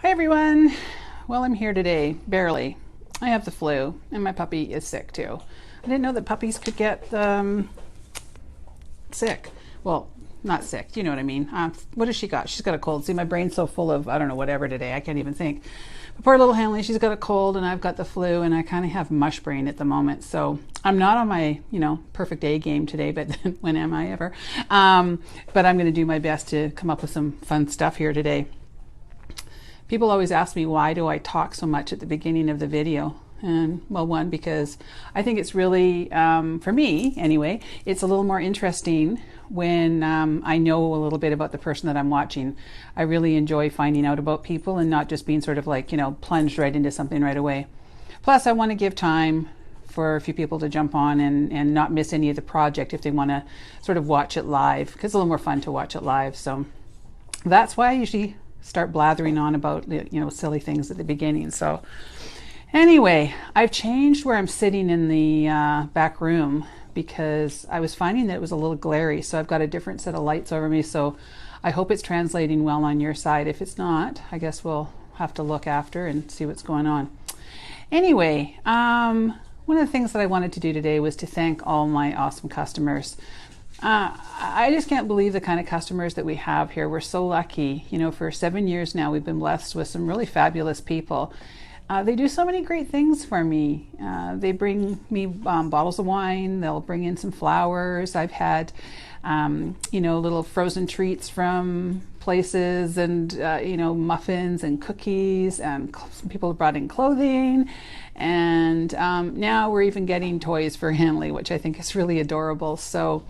Hi everyone. Well, I'm here today, barely. I have the flu and my puppy is sick too. I didn't know that puppies could get sick. Well, not sick, you know what I mean. What has she got? She's got a cold. See, my brain's so full of, I don't know, whatever today. I can't even think. But poor little Hanley, she's got a cold and I've got the flu and I kind of have mush brain at the moment. So I'm not on my, perfect A game today, but when am I ever? But I'm going to do my best to come up with some fun stuff here today. People always ask me, why do I talk so much at the beginning of the video? And well, one, because I think it's really, for me anyway, it's a little more interesting when I know a little bit about the person that I'm watching. I really enjoy finding out about people and not just being sort of like, plunged right into something right away. Plus, I want to give time for a few people to jump on and not miss any of the project if they want to sort of watch it live, because it's a little more fun to watch it live. So that's why I usually start blathering on about silly things at the beginning. So anyway, I've changed where I'm sitting in the back room because I was finding that it was a little glary. So I've got a different set of lights over me. So I hope it's translating well on your side. If it's not, I guess we'll have to look after and see what's going on. Anyway, one of the things that I wanted to do today was to thank all my awesome customers. I just can't believe the kind of customers that we have here. We're so lucky. For 7 years now, we've been blessed with some really fabulous people. They do so many great things for me. They bring me bottles of wine. They'll bring in some flowers. I've had, little frozen treats from places and, muffins and cookies, and some people have brought in clothing. And now we're even getting toys for Hanley, which I think is really adorable. So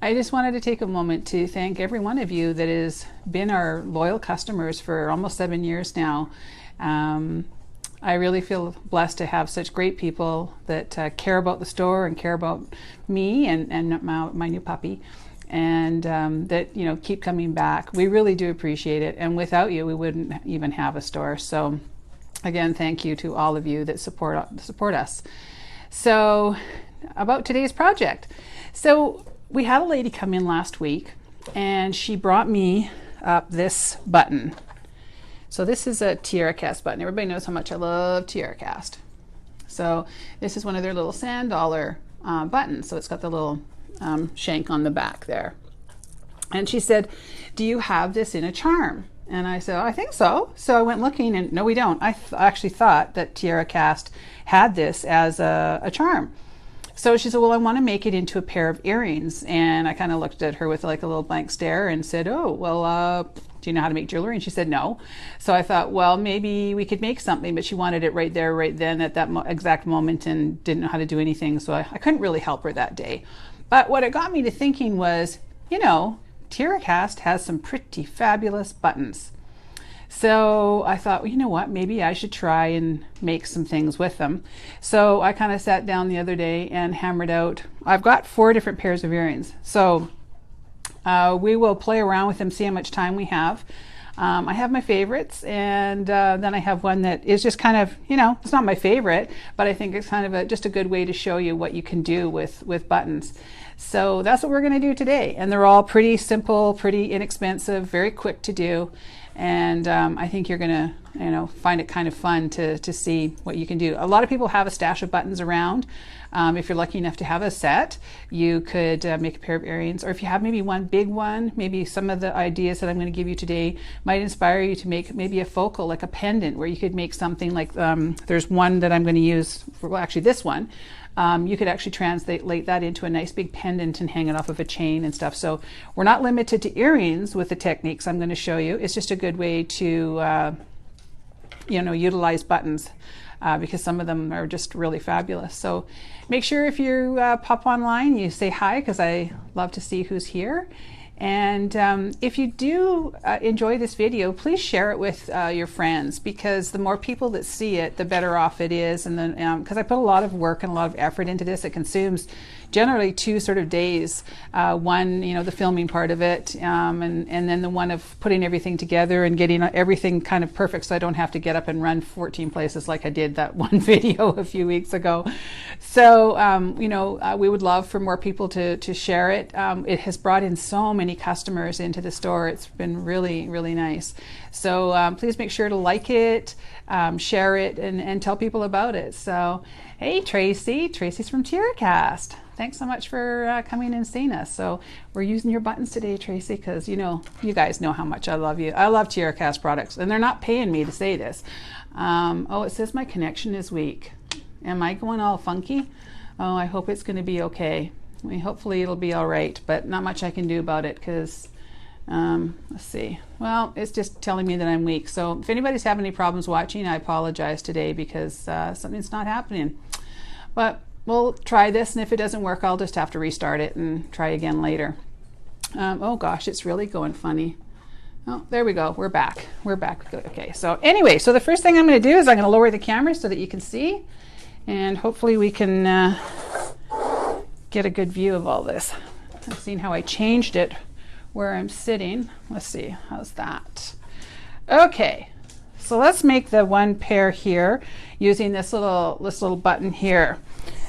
I just wanted to take a moment to thank every one of you that has been our loyal customers for almost 7 years now. I really feel blessed to have such great people that care about the store and care about me and my new puppy, and that keep coming back. We really do appreciate it, and without you we wouldn't even have a store. So again, thank you to all of you that support us. So about today's project. So we had a lady come in last week and she brought me up this button. So this is a Tiara Cast button. Everybody knows how much I love Tiara Cast. So this is one of their little sand dollar buttons. So it's got the little shank on the back there. And she said, do you have this in a charm? And I said, I think so. So I went looking and no, we don't. I actually thought that Tiara Cast had this as a charm. So she said, well, I want to make it into a pair of earrings. And I kind of looked at her with like a little blank stare and said, oh, well, do you know how to make jewelry? And she said, no. So I thought, well, maybe we could make something, but she wanted it right there, right then at that exact moment and didn't know how to do anything. So I couldn't really help her that day. But what it got me to thinking was, Tiara Cast has some pretty fabulous buttons. So I thought, well, you know what, maybe I should try and make some things with them. So I kind of sat down the other day and hammered out, I've got 4 different pairs of earrings. So we will play around with them, see how much time we have. I have my favorites, and then I have one that is just kind of, it's not my favorite, but I think it's kind of just a good way to show you what you can do with buttons. So that's what we're going to do today. And they're all pretty simple, pretty inexpensive, very quick to do. And I think you're going to, find it kind of fun to see what you can do. A lot of people have a stash of buttons around. If you're lucky enough to have a set, you could make a pair of earrings. Or if you have maybe one big one, maybe some of the ideas that I'm going to give you today might inspire you to make maybe a focal, like a pendant, where you could make something like, there's one that I'm going to use for, well, actually this one. You could actually translate that into a nice big pendant and hang it off of a chain and stuff. So we're not limited to earrings with the techniques I'm going to show you. It's just a good way to, utilize buttons because some of them are just really fabulous. So make sure if you pop online, you say hi, because I love to see who's here. And if you do enjoy this video, please share it with your friends, because the more people that see it, the better off it is. And then because I put a lot of work and a lot of effort into this, it consumes generally 2 sort of days. One, you know, the filming part of it, and then the one of putting everything together and getting everything kind of perfect so I don't have to get up and run 14 places like I did that one video a few weeks ago. So, you know, we would love for more people to share it. It has brought in so many customers into the store. It's been really, really nice. So please make sure to like it, share it, and tell people about it. So, hey, Tracy's from TierraCast. Thanks so much for coming and seeing us. So we're using your buttons today, Tracy, because you know, you guys know how much I love you. I love TierraCast products, and they're not paying me to say this. Oh, it says my connection is weak. Am I going all funky? Oh, I hope it's going to be okay. I mean, hopefully it'll be all right, but not much I can do about it because, let's see. Well, it's just telling me that I'm weak. So if anybody's having any problems watching, I apologize today because something's not happening. But we'll try this, and if it doesn't work, I'll just have to restart it and try again later. Oh gosh, it's really going funny. Oh, there we go. We're back. We're back. Okay, so anyway, so the first thing I'm going to do is I'm going to lower the camera so that you can see, and hopefully we can get a good view of all this. I've seen how I changed it where I'm sitting. Let's see, how's that? Okay, so let's make the one pair here using this little button here.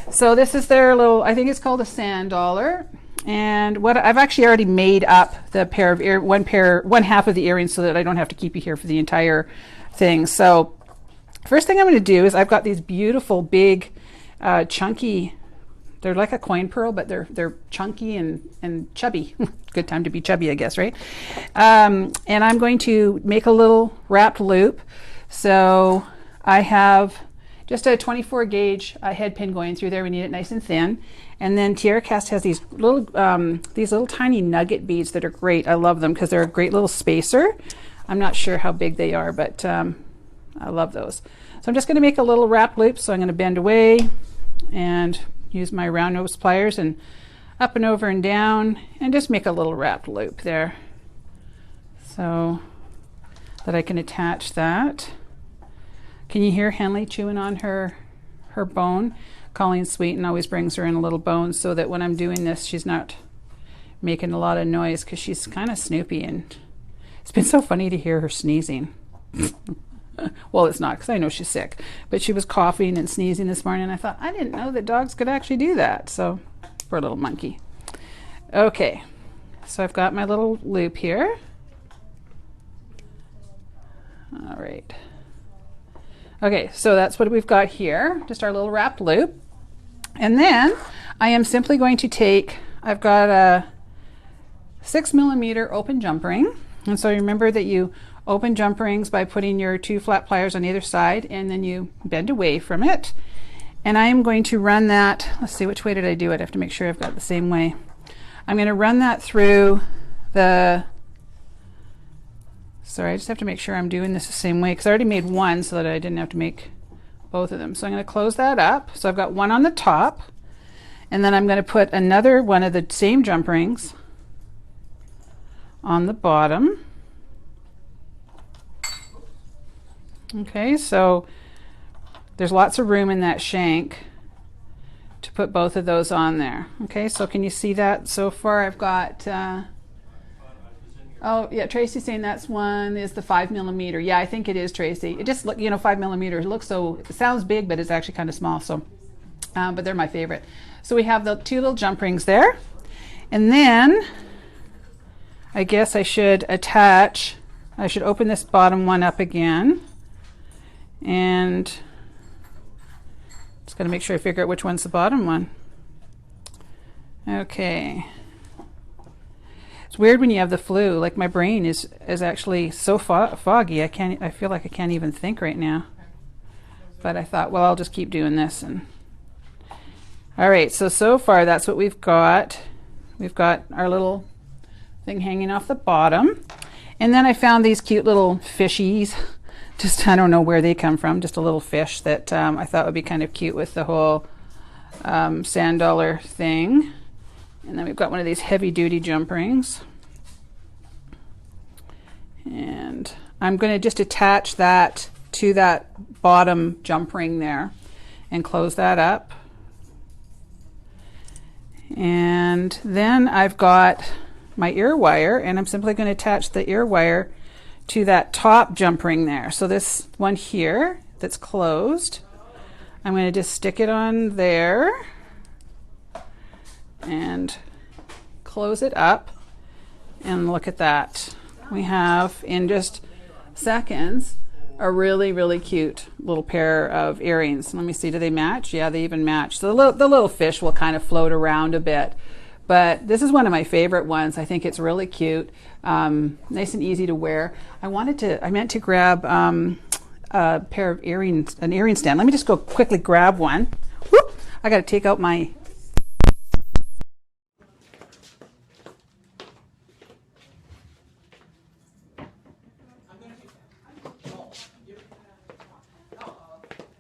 So this is their little, I think it's called a sand dollar. And what I've actually already made up the pair of one half of the earrings so that I don't have to keep you here for the entire thing. So first thing I'm going to do is I've got these beautiful big chunky, they're like a coin pearl, but they're chunky and chubby. Good time to be chubby, I guess, right? And I'm going to make a little wrapped loop. So I have just a 24 gauge head pin going through there. We need it nice and thin. And then TierraCast has these little tiny nugget beads that are great. I love them because they're a great little spacer. I'm not sure how big they are, but I love those. So I'm just going to make a little wrap loop. So I'm going to bend away and use my round nose pliers and up and over and down and just make a little wrapped loop there so that I can attach that. Can you hear Henley chewing on her bone? Colleen's sweet and always brings her in a little bone so that when I'm doing this, she's not making a lot of noise because she's kind of snoopy, and it's been so funny to hear her sneezing. Well, it's not because I know she's sick, but she was coughing and sneezing this morning, and I thought, I didn't know that dogs could actually do that. So, poor little monkey. Okay, so I've got my little loop here. All right. Okay, so that's what we've got here, just our little wrapped loop. And then I am simply going to take, I've got a 6mm open jump ring. And so remember that you open jump rings by putting your 2 flat pliers on either side, and then you bend away from it. And I am going to run that, let's see, which way did I do it? I have to make sure I've got it the same way. I'm going to run that through the, sorry, I just have to make sure I'm doing this the same way because I already made one so that I didn't have to make both of them. So I'm going to close that up. So I've got one on the top, and then I'm going to put another one of the same jump rings on the bottom. Okay, so there's lots of room in that shank to put both of those on there. Okay, so can you see that so far? I've got oh yeah, Tracy's saying that's one is the 5mm. Yeah, I think it is, Tracy. It just look, you know, 5mm looks so, it sounds big, but it's actually kind of small. So, but they're my favorite. So we have the 2 little jump rings there, and then I guess I should attach. I should open this bottom one up again, and just got to make sure I figure out which one's the bottom one. Okay. It's weird when you have the flu. Like my brain is actually so foggy. I feel like I can't even think right now. But I thought, well, I'll just keep doing this. And all right, so far that's what we've got. We've got our little thing hanging off the bottom. And then I found these cute little fishies. Just, I don't know where they come from. Just a little fish that I thought would be kind of cute with the whole sand dollar thing. And then we've got one of these heavy duty jump rings. And I'm going to just attach that to that bottom jump ring there and close that up. And then I've got my ear wire, and I'm simply going to attach the ear wire to that top jump ring there. So this one here that's closed, I'm going to just stick it on there and close it up. And look at that. We have, in just seconds, a really, really cute little pair of earrings. Let me see, do they match? Yeah, they even match. So the little fish will kind of float around a bit. But this is one of my favorite ones. I think it's really cute, nice and easy to wear. I meant to grab a pair of earrings, an earring stand. Let me just go quickly grab one. Whoop! I got to take out my...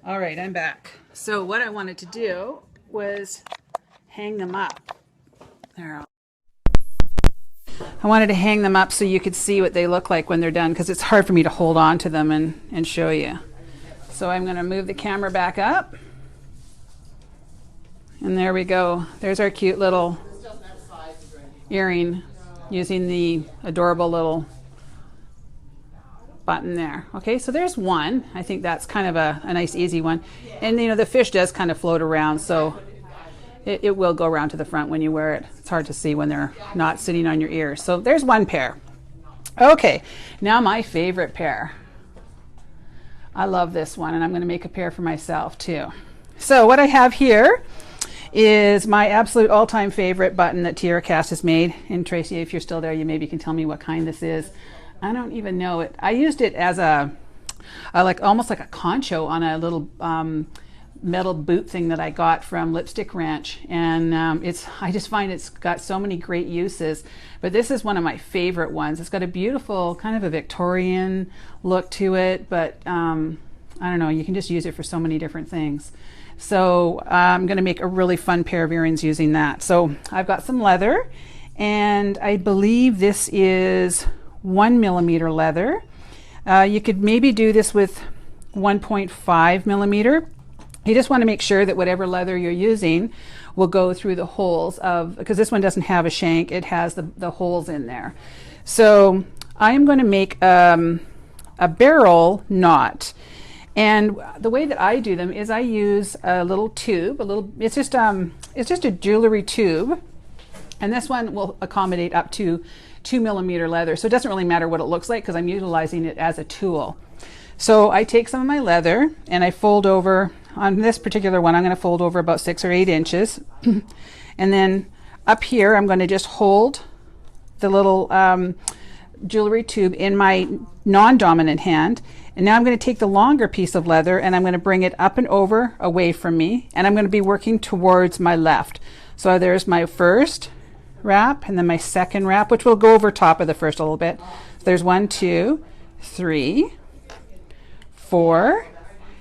All right, I'm back. So what I wanted to do was hang them up. There. I wanted to hang them up so you could see what they look like when they're done, because it's hard for me to hold on to them and show you. So I'm going to move the camera back up. And there we go. There's our cute little earring using the adorable little button there. Okay, so there's one. I think that's kind of a nice easy one. And you know, the fish does kind of float around, so it will go around to the front when you wear it. It's hard to see when they're not sitting on your ears. So there's one pair. Okay, now my favorite pair. I love this one, and I'm going to make a pair for myself too. So what I have here is my absolute all-time favorite button that Tierra Cast has made. And Tracy, if you're still there, you maybe can tell me what kind this is. I don't even know it. I used it as a like almost like a concho on a little metal boot thing that I got from Lipstick Ranch, and I just find it's got so many great uses. But this is one of my favorite ones. It's got a beautiful kind of a Victorian look to it, but I don't know, you can just use it for so many different things. So I'm going to make a really fun pair of earrings using that. So I've got some leather, and I believe this is 1mm leather. You could maybe do this with 1.5mm. You just want to make sure that whatever leather you're using will go through the holes of, because this one doesn't have a shank, it has the holes in there. So I am going to make a barrel knot. And the way that I do them is I use a little tube, it's just a jewelry tube. And this one will accommodate up to 2mm leather. So it doesn't really matter what it looks like because I'm utilizing it as a tool. So I take some of my leather and I fold over, on this particular one, I'm going to fold over about 6 or 8 inches. And then up here, I'm going to just hold the little jewelry tube in my non-dominant hand. And now I'm going to take the longer piece of leather and I'm going to bring it up and over away from me. And I'm going to be working towards my left. So there's my first wrap and then my second wrap, which will go over top of the first a little bit. So there's 1, 2, 3, 4.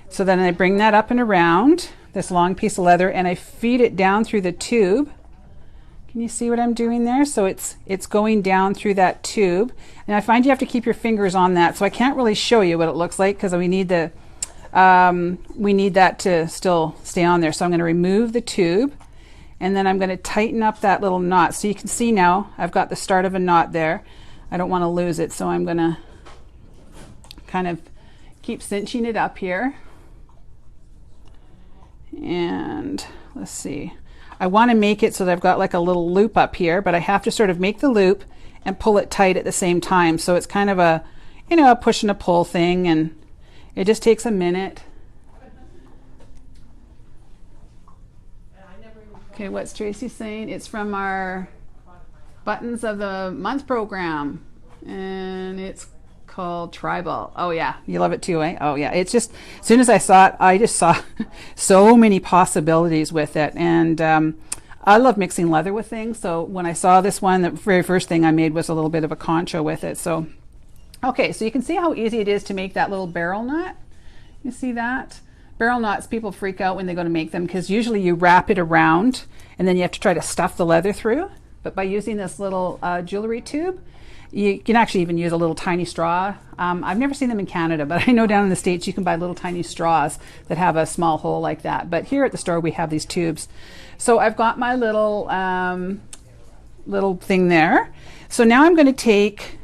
So then I bring that up and around this long piece of leather and I feed it down through the tube. Can you see what I'm doing there? So it's going down through that tube, and I find you have to keep your fingers on that. So I can't really show you what it looks like because we need that to still stay on there. So I'm going to remove the tube. And then I'm going to tighten up that little knot. So you can see now I've got the start of a knot there. I don't want to lose it, so I'm going to kind of keep cinching it up here. And let's see. I want to make it so that I've got like a little loop up here, but I have to sort of make the loop and pull it tight at the same time. So it's kind of a, you know, a push and a pull thing, and it just takes a minute. Okay, what's Tracy saying? It's from our Buttons of the Month program, and it's called Tribal. Oh yeah, you love it too, eh? Oh yeah, it's just, as soon as I saw it, I just saw so many possibilities with it, and I love mixing leather with things. So when I saw this one, the very first thing I made was a little bit of a concho with it. So okay, so you can see how easy it is to make that little barrel knot. You see that? Barrel knots, people freak out when they go to make them because usually you wrap it around and then you have to try to stuff the leather through. But by using this little jewelry tube, You can actually even use a little tiny straw. I've never seen them in Canada, but I know down in the States you can buy little tiny straws that have a small hole like that. But here at the store we have these tubes. So I've got my little little thing there. So now I'm going to take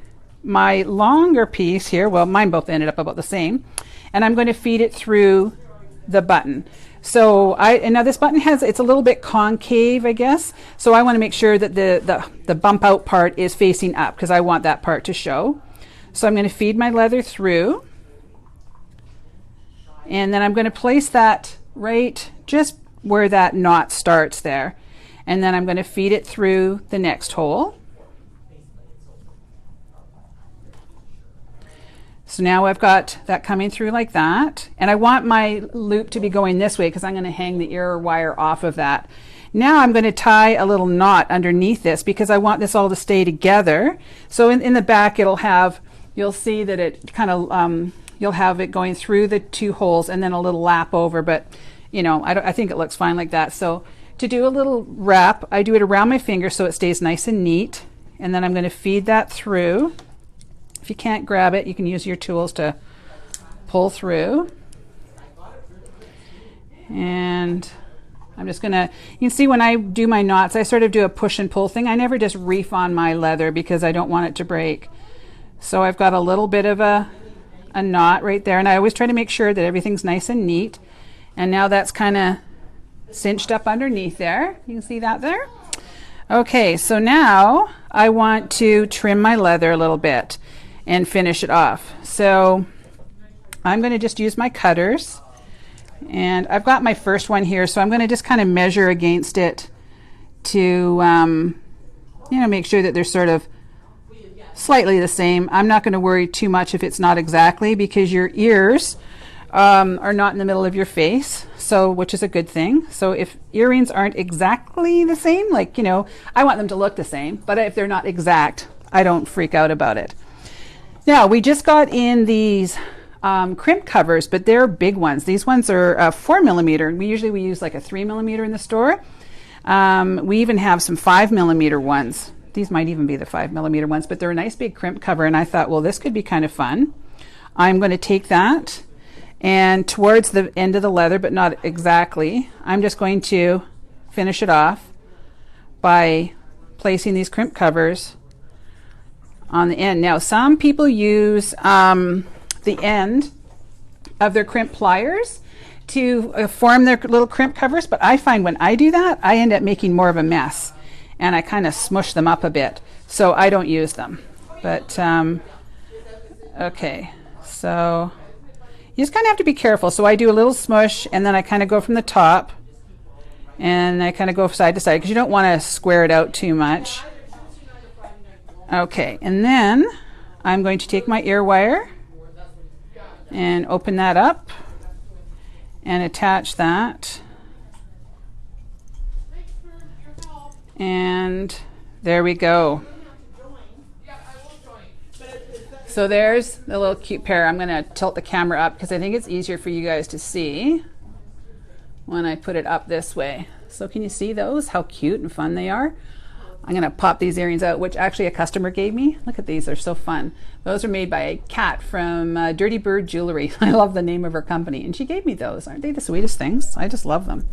my longer piece here. Well, mine both ended up about the same. And I'm going to feed it through the button. So and now this button it's a little bit concave, I guess. So I want to make sure that the bump out part is facing up because I want that part to show. So I'm going to feed my leather through. And then I'm going to place that right just where that knot starts there. And then I'm going to feed it through the next hole. So now I've got that coming through like that. And I want my loop to be going this way because I'm going to hang the ear wire off of that. Now I'm going to tie a little knot underneath this because I want this all to stay together. So in the back you'll see that it kind of, you'll have it going through the two holes and then a little lap over. But, you know, I think it looks fine like that. So to do a little wrap, I do it around my finger so it stays nice and neat. And then I'm going to feed that through. If you can't grab it, you can use your tools to pull through. And I'm just gonna, you can see when I do my knots, I sort of do a push and pull thing. I never just reef on my leather because I don't want it to break. So I've got a little bit of a knot right there, and I always try to make sure that everything's nice and neat. And now that's kind of cinched up underneath there. You can see that there. Okay, so now I want to trim my leather a little bit and finish it off. So I'm going to just use my cutters, and I've got my first one here, so I'm going to just kind of measure against it to you know, make sure that they're sort of slightly the same. I'm not going to worry too much if it's not exactly, because your ears are not in the middle of your face, so which is a good thing. So if earrings aren't exactly the same, like, you know, I want them to look the same, but if they're not exact, I don't freak out about it. Now, we just got in these crimp covers, but they're big ones. These ones are 4mm. We use like a 3mm in the store. We even have some 5mm ones. These might even be the 5mm ones, but they're a nice big crimp cover, and I thought, well, this could be kind of fun. I'm going to take that, and towards the end of the leather, but not exactly, I'm just going to finish it off by placing these crimp covers on the end. Now, some people use the end of their crimp pliers to form their little crimp covers, but I find when I do that, I end up making more of a mess, and I kind of smush them up a bit, so I don't use them. But okay, so you just kind of have to be careful. So I do a little smush, and then I kind of go from the top, and I kind of go side to side because you don't want to square it out too much. Okay, and then I'm going to take my ear wire and open that up and attach that. And there we go. So there's the little cute pair. I'm going to tilt the camera up because I think it's easier for you guys to see when I put it up this way. So can you see those? How cute and fun they are. I'm going to pop these earrings out, which actually a customer gave me. Look at these, they're so fun. Those are made by Kat from Dirty Bird Jewelry. I love the name of her company, and she gave me those. Aren't they the sweetest things? I just love them.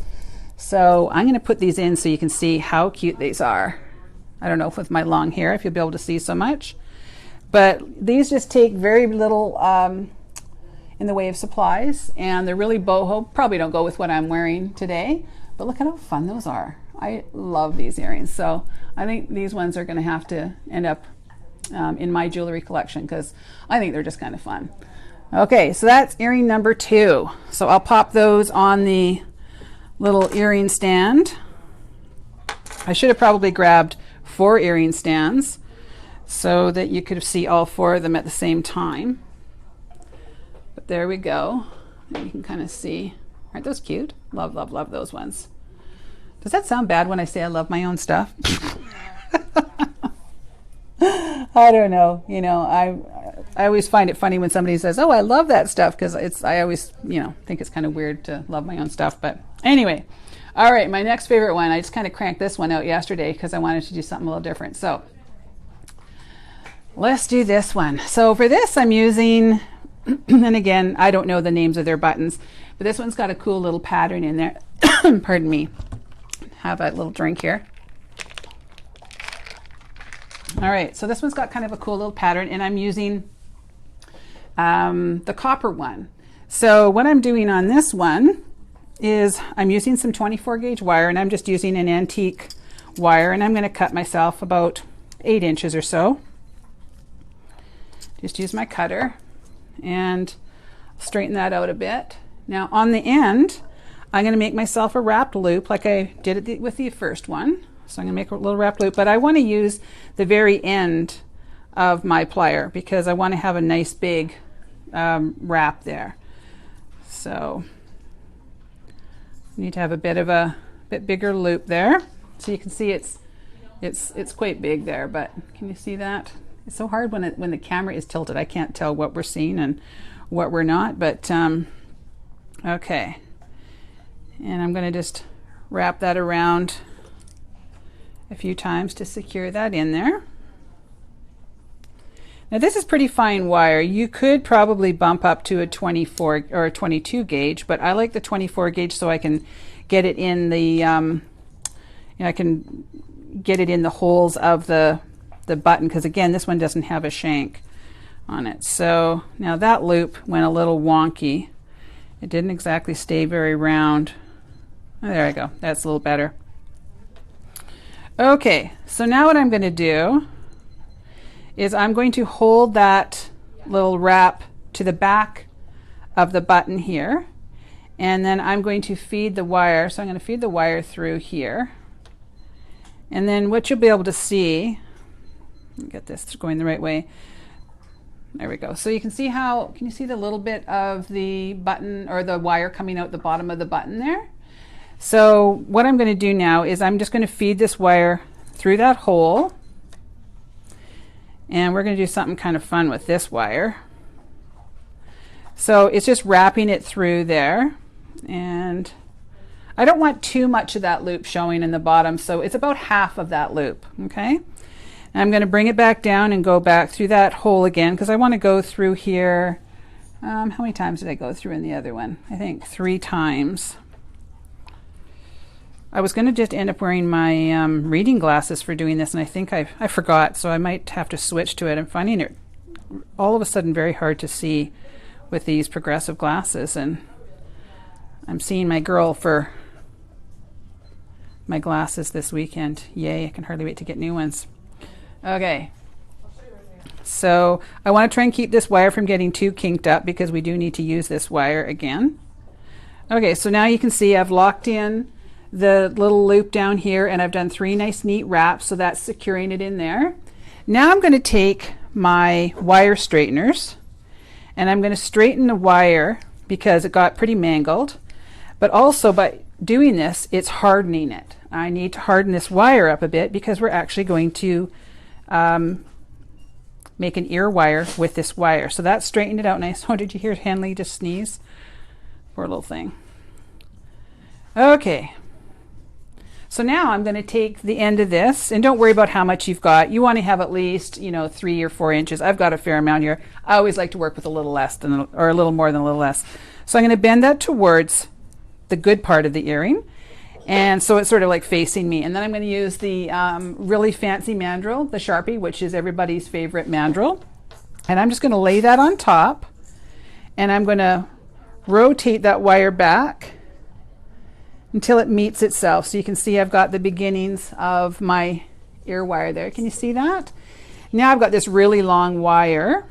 So I'm going to put these in so you can see how cute these are. I don't know if with my long hair if you'll be able to see so much, but these just take very little in the way of supplies, and they're really boho. Probably don't go with what I'm wearing today, but look at how fun those are. I love these earrings, so I think these ones are going to have to end up in my jewelry collection because I think they're just kind of fun. Okay, so that's earring number 2. So I'll pop those on the little earring stand. I should have probably grabbed 4 earring stands so that you could see all 4 of them at the same time. But there we go. And you can kind of see. Aren't those cute? Love, love, love those ones. Does that sound bad when I say I love my own stuff? I don't know. You know, I always find it funny when somebody says, "Oh, I love that stuff," because I always, you know, think it's kind of weird to love my own stuff. But anyway, all right, my next favorite one. I just kind of cranked this one out yesterday because I wanted to do something a little different. So Let's do this one. So for this I'm using, and again, I don't know the names of their buttons, but this one's got a cool little pattern in there. Pardon me. Have a little drink here. All right, so this one's got kind of a cool little pattern, and I'm using the copper one. So what I'm doing on this one is I'm using some 24 gauge wire, and I'm just using an antique wire, and I'm going to cut myself about 8 inches or so. Just use my cutter and straighten that out a bit. Now on the end, I'm going to make myself a wrapped loop like I did it with the first one. So I'm going to make a little wrapped loop, but I want to use the very end of my plier because I want to have a nice big wrap there. So you need to have a bit bigger loop there. So you can see it's quite big there, but can you see that? It's so hard when the camera is tilted. I can't tell what we're seeing and what we're not, but okay. And I'm going to just wrap that around a few times to secure that in there. Now this is pretty fine wire. You could probably bump up to a 24 or a 22 gauge, but I like the 24 gauge so I can get it in the I can get it in the holes of the button, because again this one doesn't have a shank on it. So now that loop went a little wonky. It didn't exactly stay very round. Oh, there I go. That's a little better. Okay, so now what I'm going to do is I'm going to hold that little wrap to the back of the button here, and then I'm going to feed the wire. So I'm going to feed the wire through here, and then what you'll be able to see, get this going the right way. There we go. So you can see how, can you see the little bit of the button or the wire coming out the bottom of the button there? So what I'm going to do now is I'm just going to feed this wire through that hole, and we're going to do something kind of fun with this wire. So it's just wrapping it through there, and I don't want too much of that loop showing in the bottom, so it's about half of that loop. Okay, and I'm going to bring it back down and go back through that hole again because I want to go through here. How many times did I go through in the other one? I think 3 times. I was going to just end up wearing my reading glasses for doing this, and I think I forgot, so I might have to switch to it. I'm finding it all of a sudden very hard to see with these progressive glasses, and I'm seeing my girl for my glasses this weekend. Yay, I can hardly wait to get new ones. Okay, so I want to try and keep this wire from getting too kinked up because we do need to use this wire again. Okay, so now you can see I've locked in the little loop down here, and I've done 3 nice neat wraps, so that's securing it in there. Now I'm going to take my wire straighteners and I'm going to straighten the wire because it got pretty mangled, but also by doing this it's hardening it. I need to harden this wire up a bit because we're actually going to make an ear wire with this wire. So that straightened it out nice. Oh, did you hear Henley just sneeze? Poor little thing. Okay. So now I'm going to take the end of this, and don't worry about how much you've got. You want to have at least, 3 or 4 inches. I've got a fair amount here. I always like to work with a little less than, or a little more than a little less. So I'm going to bend that towards the good part of the earring, and so it's sort of like facing me. And then I'm going to use the really fancy mandrel, the Sharpie, which is everybody's favorite mandrel. And I'm just going to lay that on top, and I'm going to rotate that wire back until it meets itself. So you can see I've got the beginnings of my ear wire there. Can you see that? Now I've got this really long wire,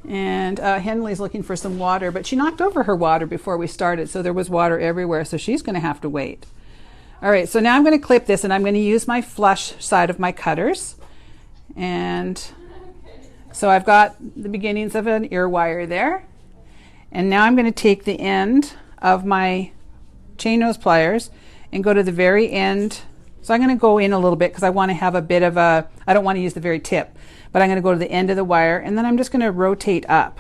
and Henley's looking for some water, but she knocked over her water before we started, so there was water everywhere, so she's going to have to wait. All right, so now I'm going to clip this, and I'm going to use my flush side of my cutters, and so I've got the beginnings of an ear wire there, and now I'm going to take the end of my chain nose pliers and go to the very end. So I'm going to go in a little bit because I want to have a bit of a, I don't want to use the very tip, but I'm going to go to the end of the wire, and then I'm just going to rotate up.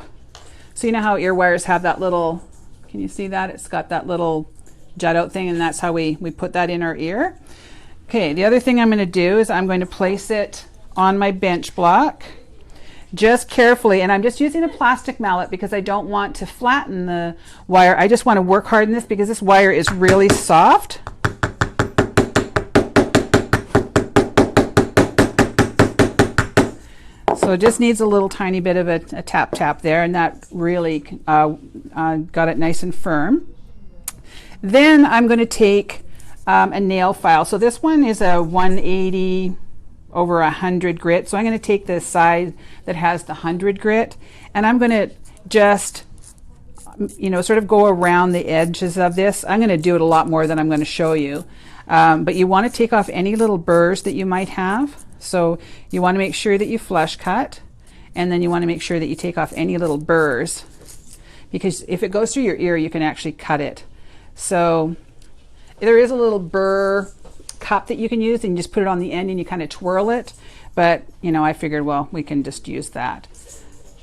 So you know how ear wires have that little, can you see that? It's got that little jut out thing, and that's how we put that in our ear. Okay, the other thing I'm going to do is I'm going to place it on my bench block, just carefully, and I'm just using a plastic mallet because I don't want to flatten the wire. I just want to work hard in this because this wire is really soft. So it just needs a little tiny bit of a tap there, and that really got it nice and firm. Then I'm going to take a nail file. So this one is a 180 over 100 grit. So I'm going to take the side that has the 100 grit, and I'm going to just, you know, sort of go around the edges of this. I'm going to do it a lot more than I'm going to show you. But you want to take off any little burrs that you might have. So you want to make sure that you flush cut, and then you want to make sure that you take off any little burrs, because if it goes through your ear, you can actually cut it. So there is a little burr cup that you can use, and you just put it on the end and you kind of twirl it. But, you know, I figured, well, we can just use that.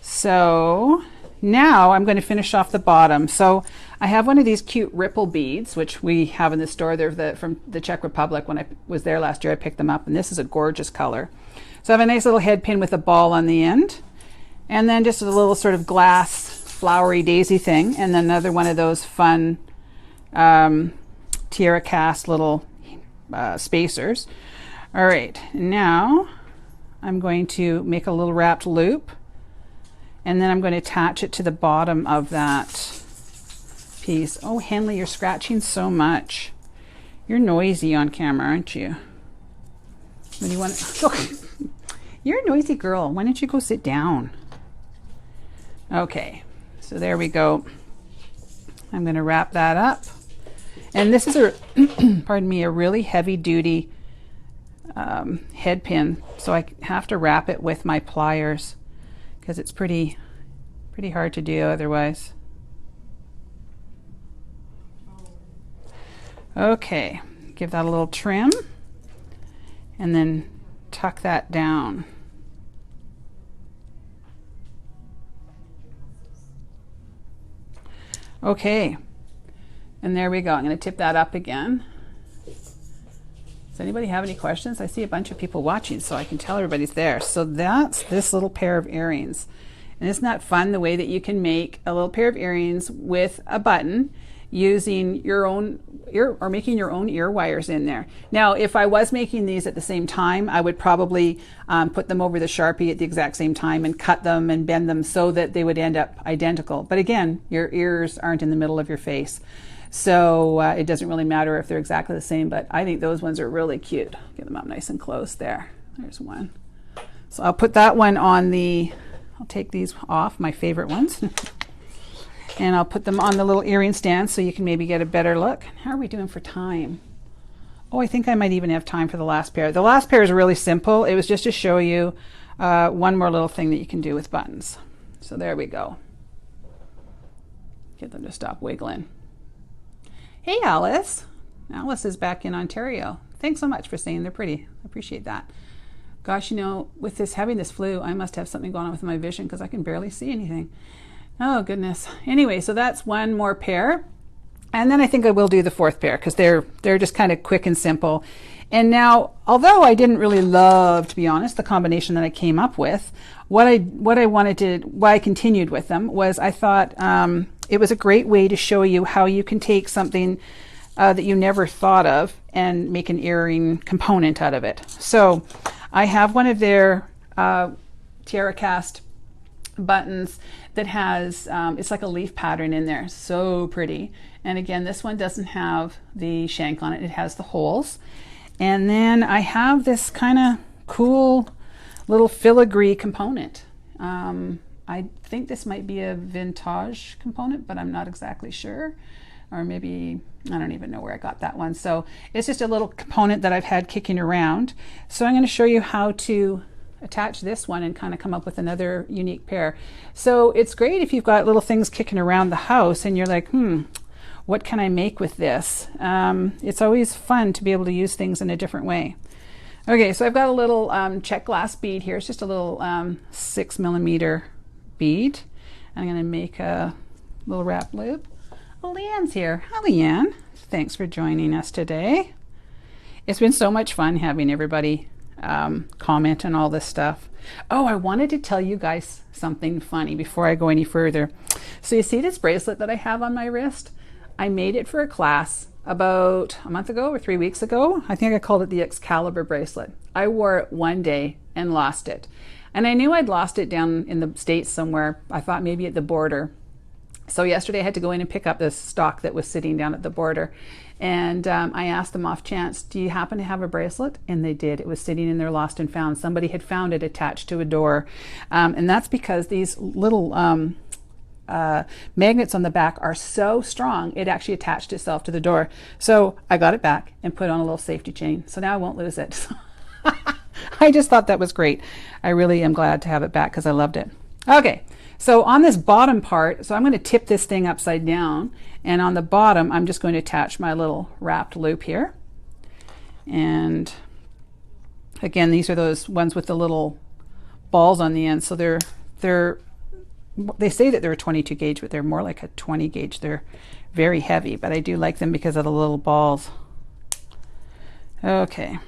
So now I'm going to finish off the bottom. So I have one of these cute ripple beads, which we have in the store. They're from the Czech Republic. When I was there last year, I picked them up, and this is a gorgeous color. So I have a nice little head pin with a ball on the end, and then just a little sort of glass flowery daisy thing, and then another one of those fun tiara cast little spacers. All right, now I'm going to make a little wrapped loop, and then I'm going to attach it to the bottom of that piece. Oh, Henley, you're scratching so much. You're noisy on camera, aren't you? What do you want? Oh, you're a noisy girl. Why don't you go sit down? Okay, so there we go. I'm going to wrap that up. And this is a, pardon me, a really heavy duty head pin. So I have to wrap it with my pliers because it's pretty hard to do otherwise. Okay, give that a little trim and then tuck that down. Okay, and there we go. I'm going to tip that up again. Does anybody have any questions? I see a bunch of people watching, so I can tell everybody's there. So that's this little pair of earrings. And isn't that fun, the way that you can make a little pair of earrings with a button using your own ear, or making your own ear wires in there. Now, if I was making these at the same time, I would probably put them over the Sharpie at the exact same time and cut them and bend them so that they would end up identical. But again, your ears aren't in the middle of your face, so it doesn't really matter if they're exactly the same, but I think those ones are really cute. Get them up nice and close there. There's one. So I'll put that one on the, I'll take these off, my favorite ones. And I'll put them on the little earring stand so you can maybe get a better look. How are we doing for time? Oh, I think I might even have time for the last pair. The last pair is really simple. It was just to show you one more little thing that you can do with buttons. So there we go. Get them to stop wiggling. Hey, Alice. Alice is back in Ontario. Thanks so much for saying they're pretty. I appreciate that. Gosh, you know, with this having this flu, I must have something going on with my vision because I can barely see anything. Oh goodness. Anyway, so that's one more pair. And then I think I will do the fourth pair because they're just kind of quick and simple. And now, although I didn't really love, to be honest, the combination that I came up with, what I wanted to, why I continued with them was I thought it was a great way to show you how you can take something that you never thought of and make an earring component out of it. So I have one of their tiara cast buttons that has it's like a leaf pattern in there, so pretty. And again, this one doesn't have the shank on it, it has the holes. And then I have this kind of cool little filigree component. I think this might be a vintage component, but I'm not exactly sure. Or maybe, I don't even know where I got that one. So it's just a little component that I've had kicking around. So I'm going to show you how to attach this one and kind of come up with another unique pair. So it's great if you've got little things kicking around the house and you're like, what can I make with this? It's always fun to be able to use things in a different way. Okay, so I've got a little check glass bead here. It's just a little 6mm bead. I'm going to make a little wrap loop. Oh, Leanne's here. Hi, Leanne. Thanks for joining us today. It's been so much fun having everybody comment and all this stuff. Oh, I wanted to tell you guys something funny before I go any further. So you see this bracelet that I have on my wrist? I made it for a class about a month ago or 3 weeks ago. I think I called it the Excalibur bracelet. I wore it one day and lost it. And I knew I'd lost it down in the States somewhere. I thought maybe at the border. So yesterday I had to go in and pick up this stock that was sitting down at the border. And I asked them off chance, do you happen to have a bracelet? And they did. It was sitting in their lost and found. Somebody had found it attached to a door. And that's because these little magnets on the back are so strong, it actually attached itself to the door. So I got it back and put on a little safety chain. So now I won't lose it. I just thought that was great. I really am glad to have it back because I loved it. Okay, so on this bottom part, so I'm going to tip this thing upside down, and on the bottom I'm just going to attach my little wrapped loop here. And again, these are those ones with the little balls on the end. So they say that they're a 22 gauge, but they're more like a 20 gauge. They're very heavy, but I do like them because of the little balls. Okay.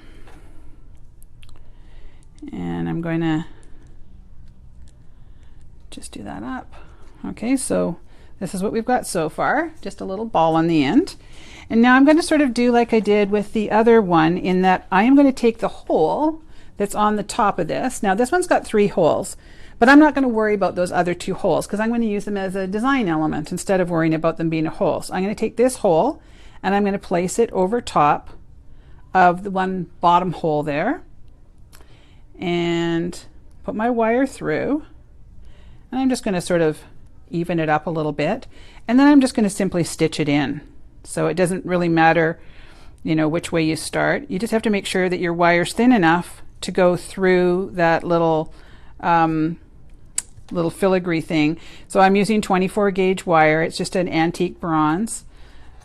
And I'm going to just do that up. Okay, so this is what we've got so far, just a little ball on the end. And now I'm going to sort of do like I did with the other one, in that I am going to take the hole that's on the top of this. Now this one's got 3 holes, but I'm not going to worry about those other 2 holes because I'm going to use them as a design element instead of worrying about them being a hole. So I'm going to take this hole and I'm going to place it over top of the one bottom hole there, and put my wire through, and I'm just going to sort of even it up a little bit, and then I'm just going to simply stitch it in. So it doesn't really matter, you know, which way you start. You just have to make sure that your wire's thin enough to go through that little little filigree thing. So I'm using 24 gauge wire. It's just an antique bronze.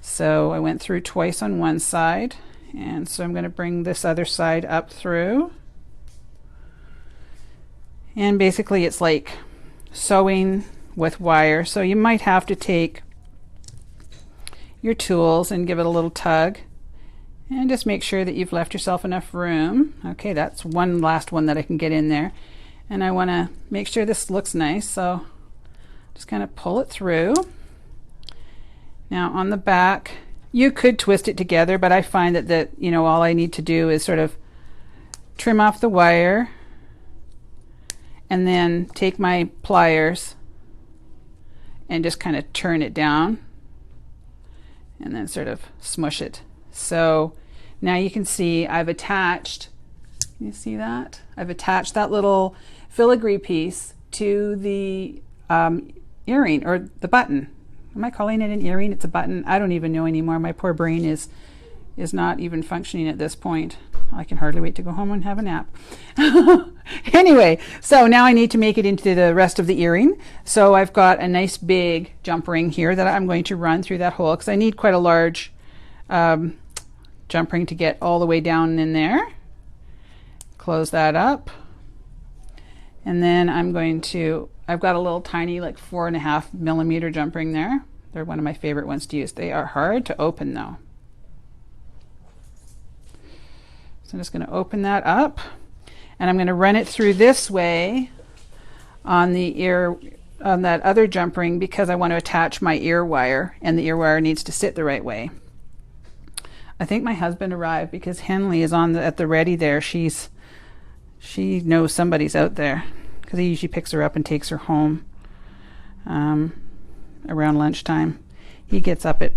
So I went through twice on one side, and so I'm going to bring this other side up through. And basically it's like sewing with wire. So you might have to take your tools and give it a little tug and just make sure that you've left yourself enough room. Okay, that's one last one that I can get in there. And I want to make sure this looks nice, so just kind of pull it through. Now on the back, you could twist it together, but I find that you know, all I need to do is sort of trim off the wire and then take my pliers and just kind of turn it down and then sort of smush it. So now you can see I've attached, you see that? I've attached that little filigree piece to the earring, or the button. Am I calling it an earring? It's a button. I don't even know anymore. My poor brain is not even functioning at this point. I can hardly wait to go home and have a nap. Anyway, so now I need to make it into the rest of the earring. So I've got a nice big jump ring here that I'm going to run through that hole because I need quite a large jump ring to get all the way down in there. Close that up. And then I'm going to, I've got a little tiny like 4.5 millimeter jump ring there. They're one of my favorite ones to use. They are hard to open though. So I'm just going to open that up, and I'm going to run it through this way on the ear, on that other jump ring, because I want to attach my ear wire, and the ear wire needs to sit the right way. I think my husband arrived because Henley is at the ready there. She knows somebody's out there because he usually picks her up and takes her home around lunchtime. He gets up at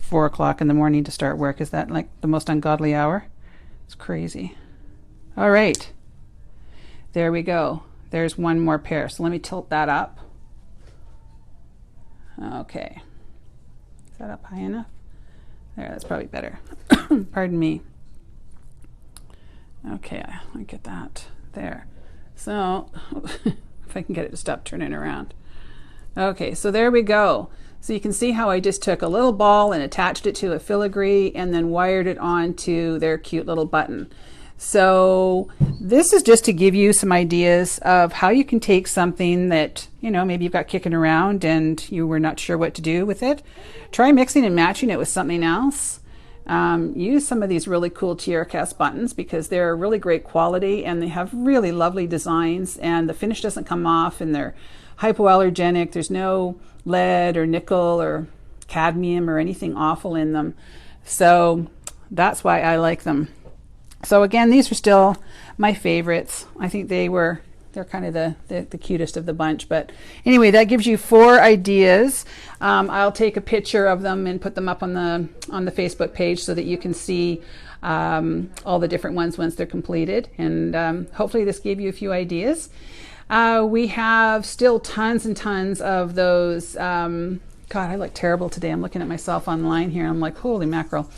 4 o'clock in the morning to start work. Is that like the most ungodly hour? It's crazy. All right, there we go. There's one more pair. So let me tilt that up. Okay, is that up high enough? There, that's probably better. Pardon me. Okay, I get that there. So if I can get it to stop turning around. Okay, so there we go. So you can see how I just took a little ball and attached it to a filigree and then wired it onto their cute little button. So this is just to give you some ideas of how you can take something that, you know, maybe you've got kicking around and you were not sure what to do with it. Try mixing and matching it with something else. use some of these really cool tiara cast buttons because they're really great quality and they have really lovely designs, and the finish doesn't come off, and they're hypoallergenic. There's no lead or nickel or cadmium or anything awful in them. So that's why I like them. So again, these are still my favorites. I think they're kind of the cutest of the bunch. But anyway, that gives you 4 ideas. I'll take a picture of them and put them up on the Facebook page so that you can see all the different ones once they're completed. And hopefully this gave you a few ideas. We have still tons and tons of those. God, I look terrible today. I'm looking at myself online here. I'm like, holy mackerel.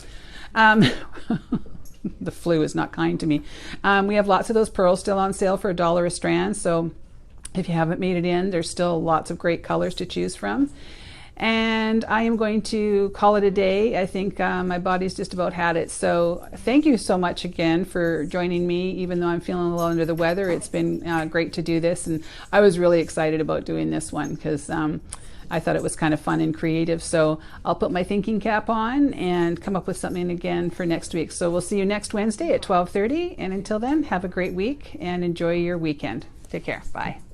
The flu is not kind to me. We have lots of those pearls still on sale for $1 a strand. So if you haven't made it in, there's still lots of great colors to choose from. And I am going to call it a day. I think my body's just about had it. So thank you so much again for joining me, even though I'm feeling a little under the weather. It's been great to do this. And I was really excited about doing this one because I thought it was kind of fun and creative. So I'll put my thinking cap on and come up with something again for next week. So we'll see you next Wednesday at 12:30. And until then, have a great week and enjoy your weekend. Take care. Bye.